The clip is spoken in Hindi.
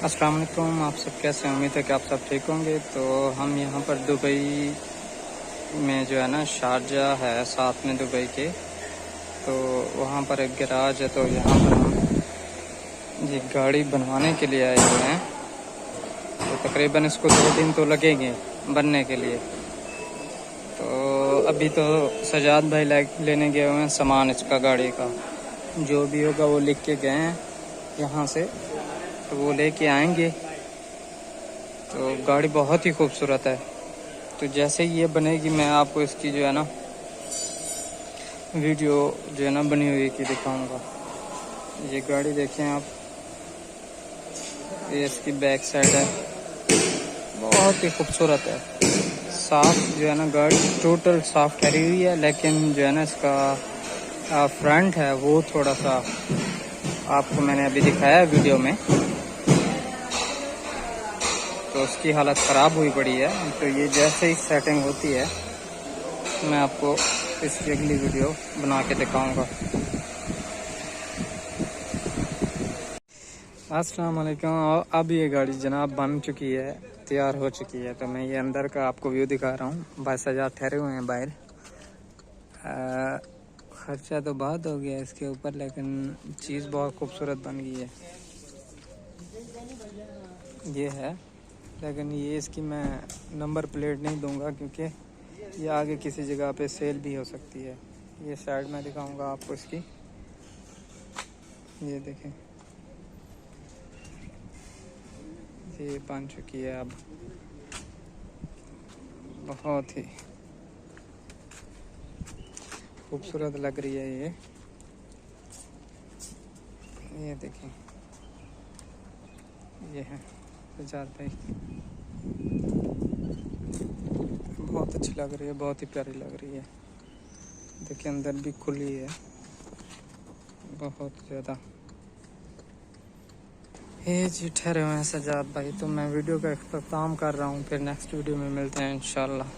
अस्सलाम वालेकुम। आप सब कैसे हैं? उम्मीद है कि आप सब ठीक होंगे। तो हम यहाँ पर दुबई में जो है ना, शारजा है साथ में दुबई के, तो वहाँ पर एक गैराज है। तो यहाँ पर हम ये गाड़ी बनवाने के लिए आए हुए हैं। तो तकरीबन इसको 2 दिन तो लगेंगे बनने के लिए। तो अभी तो सजाद भाई लेने गए हुए हैं सामान इसका, गाड़ी का जो भी होगा वो लिख के गए हैं यहाँ से, तो वो लेके आएंगे। तो गाड़ी बहुत ही खूबसूरत है। तो जैसे ही ये बनेगी मैं आपको इसकी जो है ना वीडियो जो है ना बनी हुई की दिखाऊंगा। ये गाड़ी देखें आप, ये इसकी बैक साइड है, बहुत ही खूबसूरत है। साफ जो है ना, गाड़ी टोटल साफ ठहरी हुई है, लेकिन जो है ना इसका फ्रंट है वो थोड़ा सा आपको मैंने अभी दिखाया वीडियो में, तो उसकी हालत ख़राब हुई पड़ी है। तो ये जैसे ही सेटिंग होती है मैं आपको इसकी अगली वीडियो बना के दिखाऊंगा। अस्सलाम वालेकुम। अब ये गाड़ी जनाब बन चुकी है, तैयार हो चुकी है। तो मैं ये अंदर का आपको व्यू दिखा रहा हूँ। भाई सजाद ठहरे हुए हैं बाहर। खर्चा तो बहुत हो गया इसके ऊपर, लेकिन चीज़ बहुत खूबसूरत बन गई है। ये है, लेकिन ये इसकी मैं नंबर प्लेट नहीं दूंगा क्योंकि ये आगे किसी जगह पे सेल भी हो सकती है। ये साइड में दिखाऊंगा आपको इसकी, ये देखें, ये बन चुकी है अब, बहुत ही खूबसूरत लग रही है ये देखें, ये है सजाद भाई, बहुत अच्छी लग रही है, बहुत ही प्यारी लग रही है। देखिए अंदर भी खुली है बहुत ज़्यादा। ये जी ठहरे हुए हैं सजाद भाई। तो मैं वीडियो का इख्तिताम कर रहा हूँ, फिर नेक्स्ट वीडियो में मिलते हैं इंशाल्लाह।